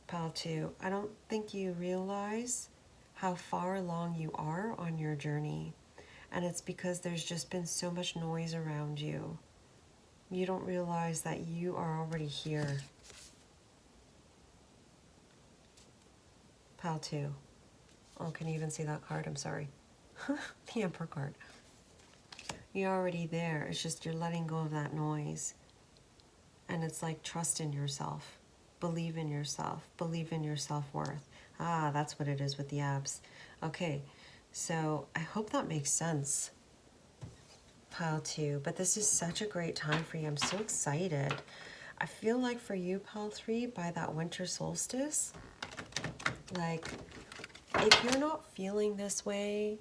Pile 2, I don't think you realize how far along you are on your journey. And it's because there's just been so much noise around you. You don't realize that you are already here. Pile 2. Oh, can you even see that card? I'm sorry. The Emperor card. You're already there. It's just you're letting go of that noise. And it's like, trust in yourself. Believe in yourself. Believe in your self-worth. Ah, that's what it is with the abs. Okay, so I hope that makes sense, Pile 2. But this is such a great time for you. I'm so excited. I feel like for you, Pile 3, by that winter solstice, like, if you're not feeling this way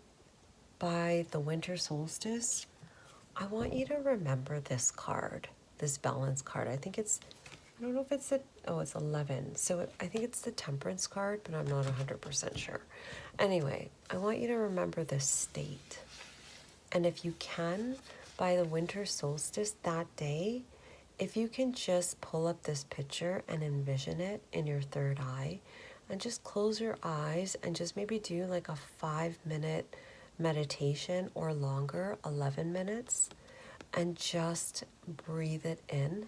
by the winter solstice, I want you to remember this card, this balance card. I think it's, I don't know if it's it's 11. So I think it's the temperance card, but I'm not 100% sure. Anyway, I want you to remember this state. And if you can, by the winter solstice that day, if you can just pull up this picture and envision it in your third eye, and just close your eyes and just maybe do like a 5-minute meditation or longer, 11 minutes, and just breathe it in,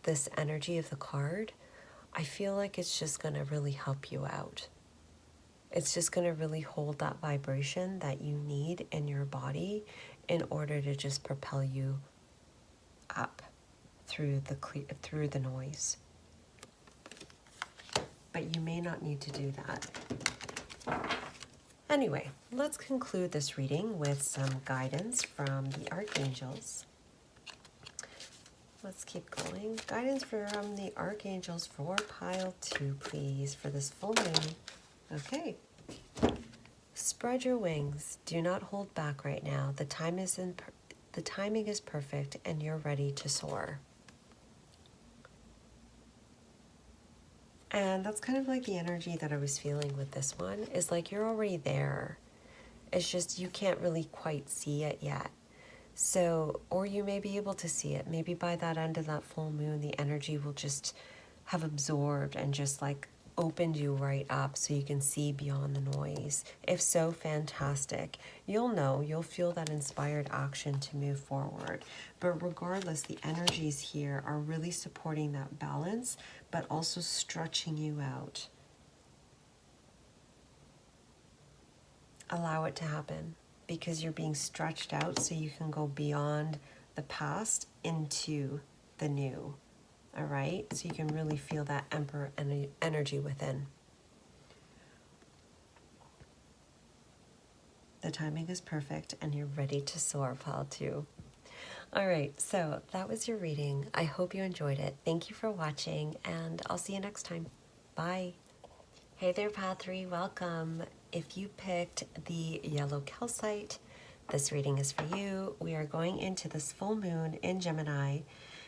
this energy of the card, I feel like it's just going to really help you out. It's just going to really hold that vibration that you need in your body in order to just propel you up through the noise. But you may not need to do that. Anyway, let's conclude this reading with some guidance from the archangels. Let's keep going. Guidance from the archangels for Pile 2, please, for this full moon. Okay. Spread your wings. Do not hold back right now. The timing is perfect, and you're ready to soar. And that's kind of like the energy that I was feeling with this one, is like you're already there. It's just you can't really quite see it yet. So, or you may be able to see it. Maybe by that end of that full moon, the energy will just have absorbed and just like opened you right up so you can see beyond the noise. If so, fantastic. You'll know, you'll feel that inspired action to move forward. But regardless, the energies here are really supporting that balance, but also stretching you out. allow it to happen, because you're being stretched out so you can go beyond the past into the new. All right? So you can really feel that Emperor energy within. The timing is perfect and you're ready to soar, pile 2. All right, so that was your reading. I hope you enjoyed it. Thank you for watching, and I'll see you next time. Bye. Hey there, pile 3. Welcome. If you picked the yellow calcite, this reading is for you. We are going into this full moon in Gemini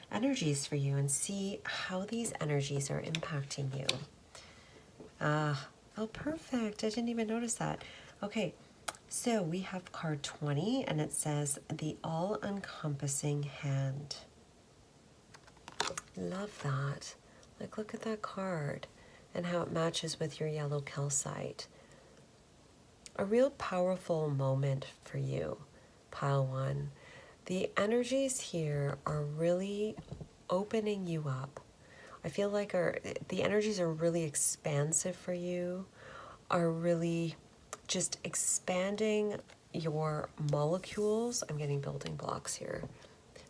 energies for you and see how these energies are impacting you. Oh, perfect. I didn't even notice that. Okay, so we have card 20, and it says the all-encompassing hand. Love that. Like, look at that card and how it matches with your yellow calcite. A real powerful moment for you, pile 1. The energies here are really opening you up. I feel like the energies are really expansive for you, are really just expanding your molecules. I'm getting building blocks here.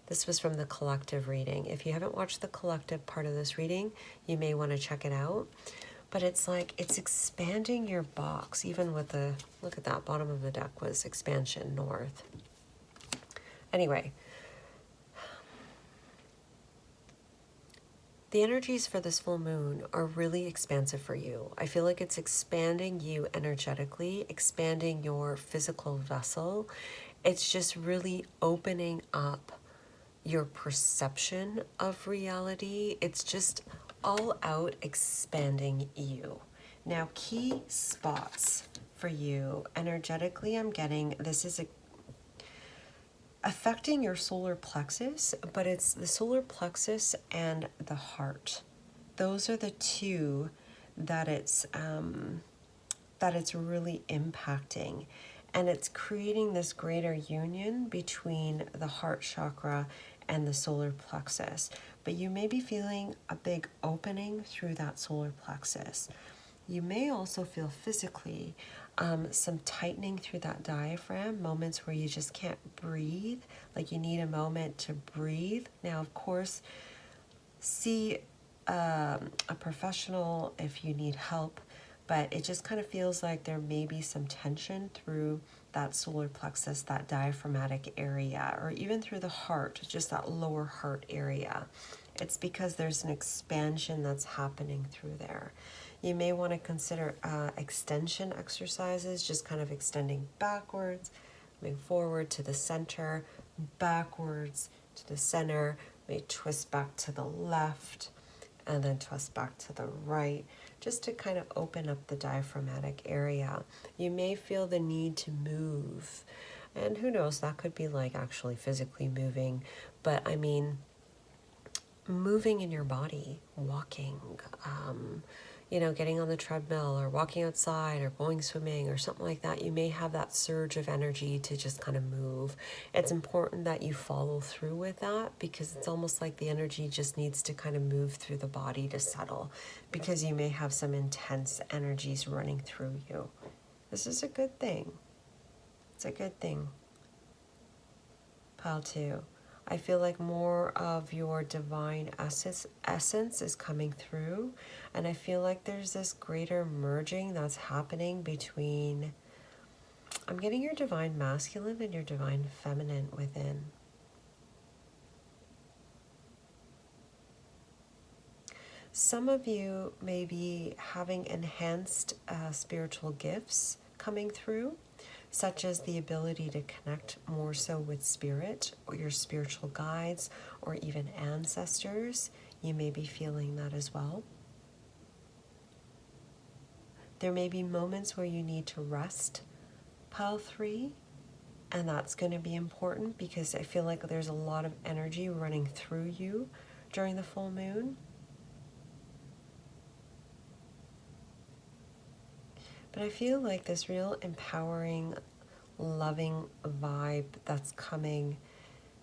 This was from the collective reading. If you haven't watched the collective part of this reading, you may want to check it out. But it's like it's expanding your box, even with the, look at that, bottom of the deck was expansion north. Anyway, the energies for this full moon are really expansive for you. I feel like it's expanding you energetically, expanding your physical vessel. It's just really opening up your perception of reality. It's just all out expanding you. Now, key spots for you energetically, I'm getting this is affecting your solar plexus, but it's the solar plexus and the heart. Those are the two that it's really impacting, and it's creating this greater union between the heart chakra and the solar plexus. But you may be feeling a big opening through that solar plexus. You may also feel physically some tightening through that diaphragm, moments where you just can't breathe, like you need a moment to breathe. Now, of course, see a professional if you need help, but it just kind of feels like there may be some tension through that solar plexus, that diaphragmatic area, or even through the heart, just that lower heart area. It's because there's an expansion that's happening through there. You may want to consider extension exercises, just kind of extending backwards, moving forward to the center, backwards to the center, may twist back to the left, and then twist back to the right, just to kind of open up the diaphragmatic area. You may feel the need to move, and who knows, that could be like actually physically moving, but I mean, moving in your body, walking, getting on the treadmill or walking outside or going swimming or something like that. You may have that surge of energy to just kind of move. It's important that you follow through with that, because it's almost like the energy just needs to kind of move through the body to settle, because you may have some intense energies running through you. This is a good thing. It's a good thing. Pile 2. I feel like more of your divine essence is coming through, and I feel like there's this greater merging that's happening between, I'm getting your divine masculine and your divine feminine within. Some of you may be having enhanced spiritual gifts coming through, such as the ability to connect more so with spirit or your spiritual guides or even ancestors. You may be feeling that as well. There may be moments where you need to rest, pile 3, and that's going to be important, because I feel like there's a lot of energy running through you during the full moon. But I feel like this real empowering, loving vibe that's coming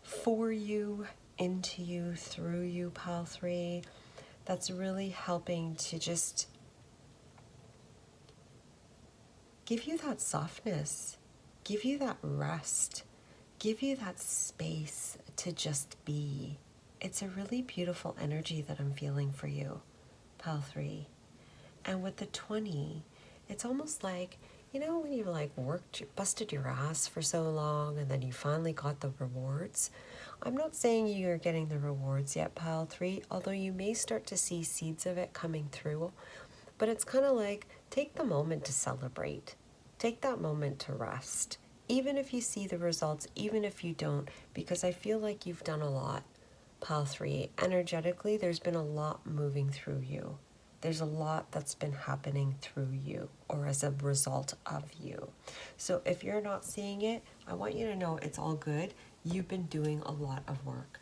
for you, into you, through you, pile 3, that's really helping to just give you that softness, give you that rest, give you that space to just be. It's a really beautiful energy that I'm feeling for you, Pile 3. And with the 20, it's almost like, you know, when you like busted your ass for so long and then you finally got the rewards. I'm not saying you're getting the rewards yet, Pile 3, although you may start to see seeds of it coming through. But it's kind of like, take the moment to celebrate. Take that moment to rest. Even if you see the results, even if you don't, because I feel like you've done a lot, Pile 3. Energetically, there's been a lot moving through you. There's a lot that's been happening through you or as a result of you. So if you're not seeing it, I want you to know it's all good. You've been doing a lot of work.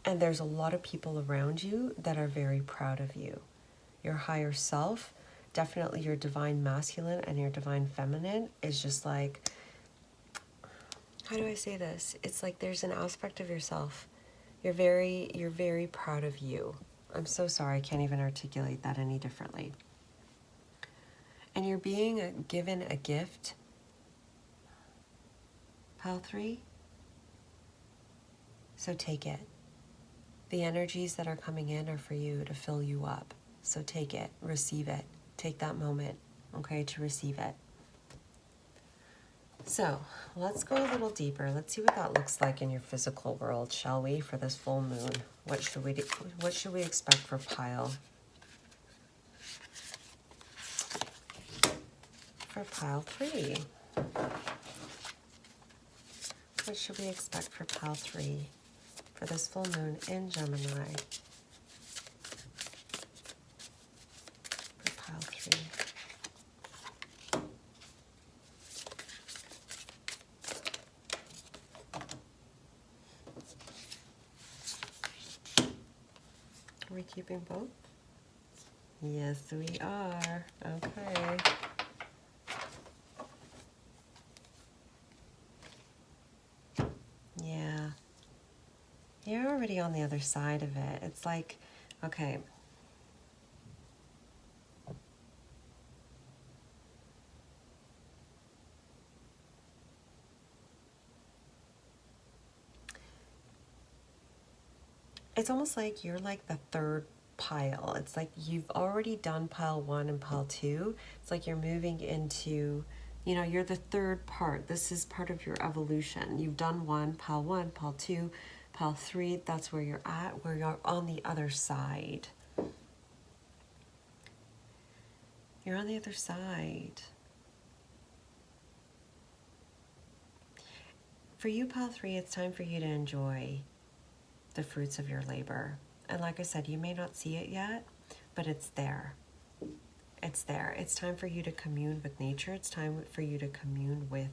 And there's a lot of people around you that are very proud of you. Your higher self, definitely your divine masculine and your divine feminine is just like, how do I say this? It's like there's an aspect of yourself. You're very proud of you. I'm so sorry, I can't even articulate that any differently. And you're being given a gift, Pile 3. So take it. The energies that are coming in are for you to fill you up. So take it, receive it. Take that moment, okay, to receive it. So let's go a little deeper. Let's see what that looks like in your physical world, shall we, for this full moon? What should we expect for Pile? For Pile 3. What should we expect for Pile 3 for this full moon in Gemini? For Pile 3. Are we keeping both? Yes, we are. Okay. Yeah. You're already on the other side of it. It's like, okay. It's almost like you're like the third pile. It's like you've already done Pile 1 and Pile 2. It's like you're moving into, you know, you're the third part. This is part of your evolution. You've done Pile 1, Pile 2, Pile 3. That's where you're at, where you're on the other side. You're on the other side. For you, Pile 3, it's time for you to enjoy the fruits of your labor. And like I said, you may not see it yet, but it's there. It's there. It's time for you to commune with nature. It's time for you to commune with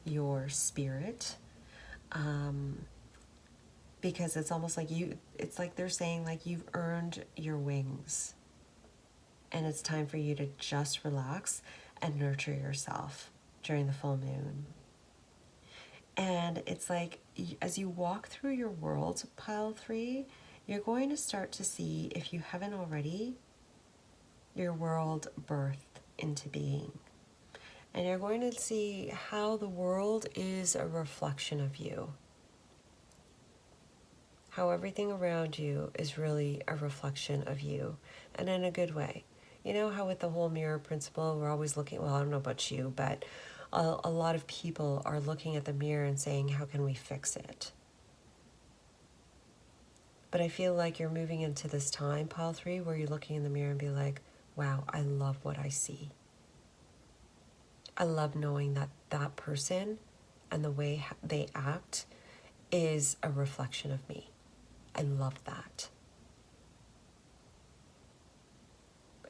your spirit. Because it's almost like it's like they're saying like you've earned your wings. And it's time for you to just relax and nurture yourself during the full moon. And it's like, as you walk through your world, Pile 3, you're going to start to see, if you haven't already, your world birthed into being. And you're going to see how the world is a reflection of you. How everything around you is really a reflection of you, and in a good way. You know how with the whole mirror principle, we're always looking, well, I don't know about you, but a lot of people are looking at the mirror and saying, how can we fix it? But I feel like you're moving into this time, Pile 3, where you're looking in the mirror and be like, wow, I love what I see. I love knowing that that person and the way they act is a reflection of me. I love that.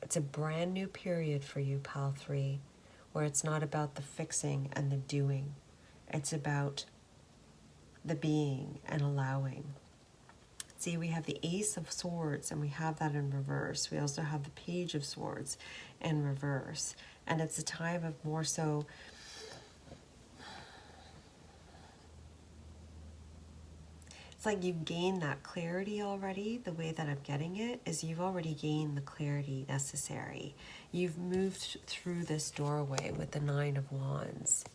It's a brand new period for you, Pile 3, where it's not about the fixing and the doing. It's about the being and allowing. See, we have the Ace of Swords, and we have that in reverse. We also have the Page of Swords in reverse. And it's a time of more so It's like you've gained that clarity already. The way that I'm getting it is you've already gained the clarity necessary. You've moved through this doorway with the Nine of Wands.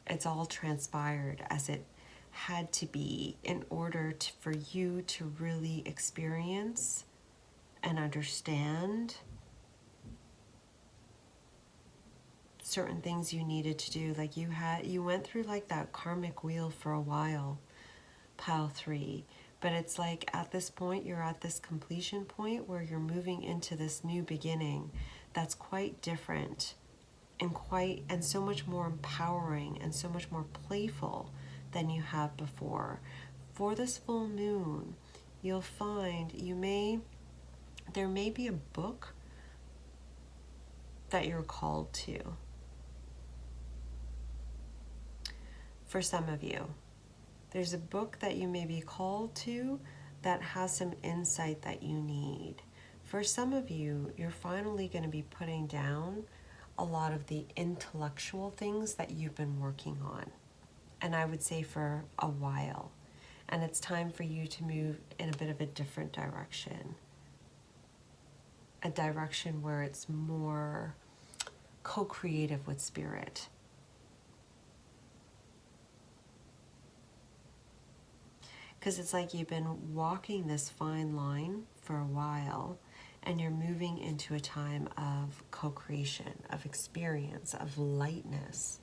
It's all transpired as it had to be in order for you to really experience and understand certain things you needed to do. Like you went through like that karmic wheel for a while, pile 3. But it's like at this point, you're at this completion point where you're moving into this new beginning that's quite different and so much more empowering and so much more playful than you have before. For this full moon, you'll find there may be a book that you're called to. For some of you, there's a book that you may be called to that has some insight that you need. For some of you, you're finally going to be putting down a lot of the intellectual things that you've been working on. And I would say for a while. And it's time for you to move in a bit of a different direction. A direction where it's more co-creative with spirit. Because it's like you've been walking this fine line for a while, and you're moving into a time of co-creation, of experience, of lightness.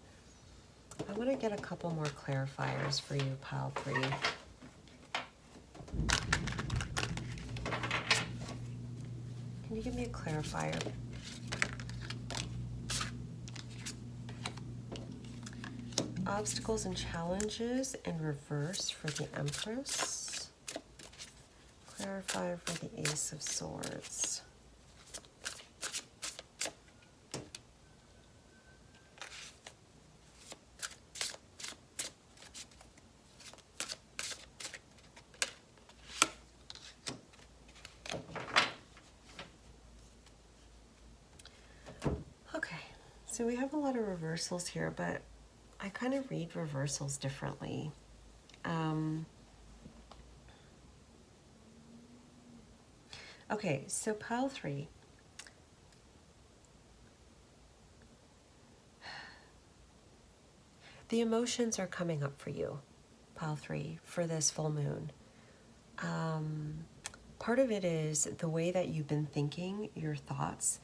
I want to get a couple more clarifiers for you, pile 3. Can you give me a clarifier? Obstacles and challenges in reverse for the Empress. Clarify for the Ace of Swords. Okay, so we have a lot of reversals here, but I kind of read reversals differently. Okay, so pile 3. The emotions are coming up for you, pile 3, for this full moon. Part of it is the way that you've been thinking, your thoughts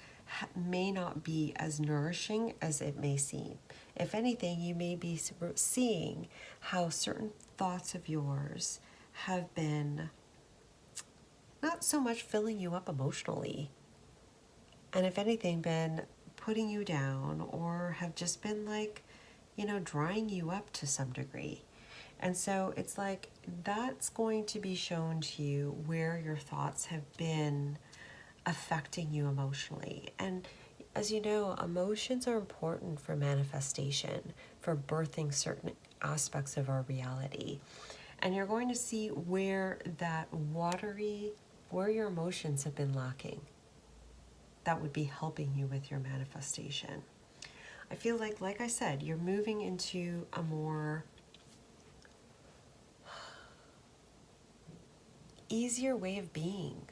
may not be as nourishing as it may seem. If anything, you may be seeing how certain thoughts of yours have been not so much filling you up emotionally, and if anything, been putting you down, or have just been like, drying you up to some degree. And so it's like that's going to be shown to you where your thoughts have been affecting you emotionally. And as you know, emotions are important for manifestation, for birthing certain aspects of our reality. And you're going to see where where your emotions have been lacking. That would be helping you with your manifestation. I feel like I said, you're moving into a more easier way of being,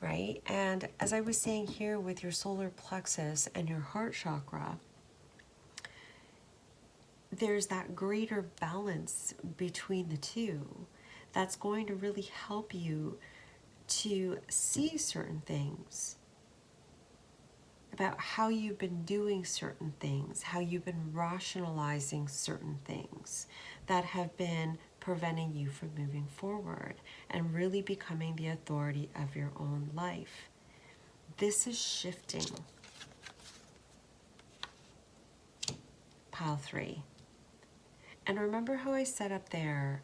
right? And as I was saying here with your solar plexus and your heart chakra, there's that greater balance between the two that's going to really help you to see certain things about how you've been doing certain things, how you've been rationalizing certain things that have been preventing you from moving forward and really becoming the authority of your own life. This is shifting. Pile 3. And remember how I said up there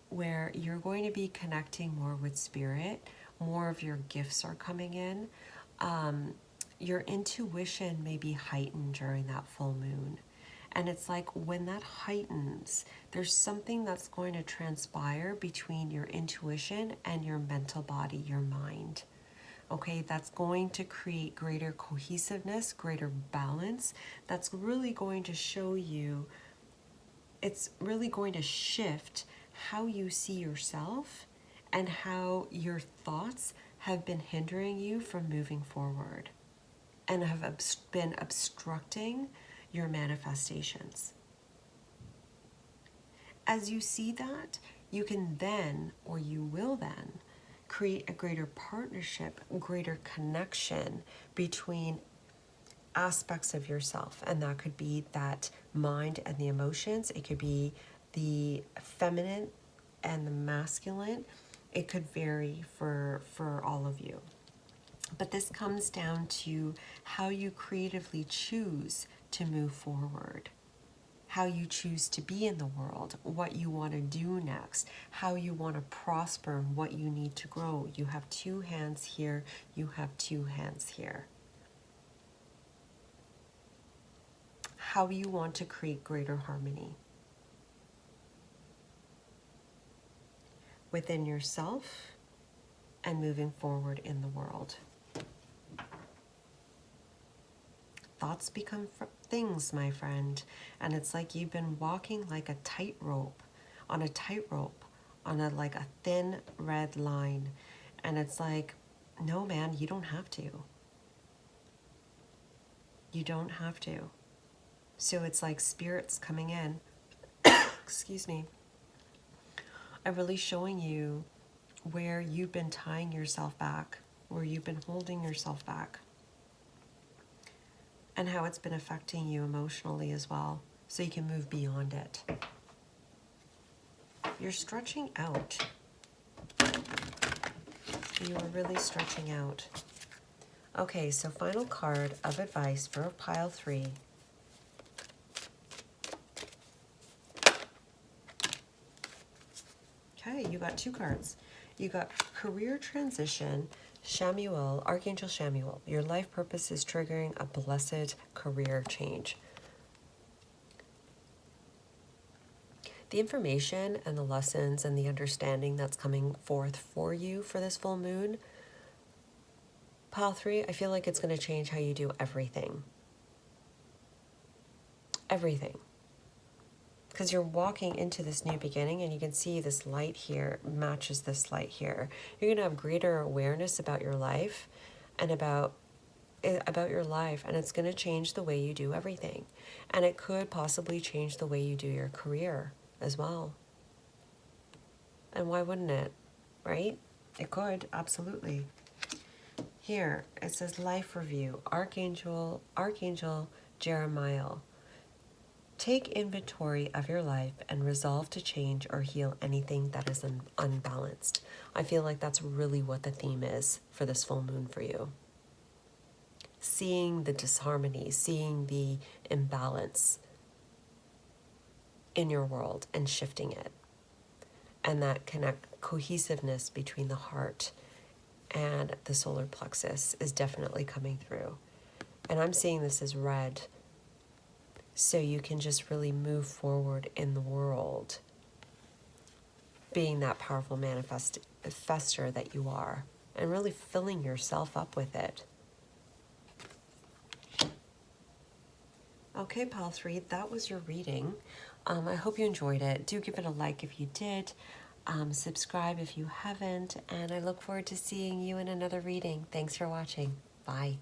where you're going to be connecting more with spirit, more of your gifts are coming in. Your intuition may be heightened during that full moon. And it's like when that heightens, there's something that's going to transpire between your intuition and your mental body, your mind. Okay, that's going to create greater cohesiveness, greater balance. That's really going to show you it's really going to shift how you see yourself and how your thoughts have been hindering you from moving forward and have been obstructing your manifestations. As you see that, you can then, or you will then, create a greater partnership, greater connection between aspects of yourself. And that could be that mind and the emotions. It could be the feminine and the masculine. It could vary for all of you. But this comes down to how you creatively choose to move forward, how you choose to be in the world, what you want to do next, how you want to prosper, and what you need to grow. You have 2 hands here, you have 2 hands here. How you want to create greater harmony within yourself and moving forward in the world. Thoughts become things, my friend, and it's like you've been walking like a tightrope, on a like a thin red line, and it's like, no man, you don't have to. You don't have to. So it's like spirits coming in, excuse me, are really showing you where you've been tying yourself back, where you've been holding yourself back, and how it's been affecting you emotionally as well, so you can move beyond it. You're stretching out. You are really stretching out. Okay, so final card of advice for pile 3. Okay, you got 2 cards. You got career transition, Shamuel, Archangel Shamuel. Your life purpose is triggering a blessed career change. The information and the lessons and the understanding that's coming forth for you for this full moon, pile 3, I feel like it's going to change how you do everything. Everything. Because you're walking into this new beginning, and you can see this light here matches this light here. You're going to have greater awareness about your life and about your life, and it's going to change the way you do everything. And it could possibly change the way you do your career as well. And why wouldn't it, right? It could, absolutely. Here, it says life review, Archangel Jeremiah. Take inventory of your life and resolve to change or heal anything that is unbalanced. I feel like that's really what the theme is for this full moon for you. Seeing the disharmony, seeing the imbalance in your world and shifting it. And that cohesiveness between the heart and the solar plexus is definitely coming through. And I'm seeing this as red. So you can just really move forward in the world, being that powerful manifester that you are, and really filling yourself up with it. Okay, pile 3, that was your reading. I hope you enjoyed it. Do give it a like if you did. Subscribe if you haven't, and I look forward to seeing you in another reading. Thanks for watching. Bye.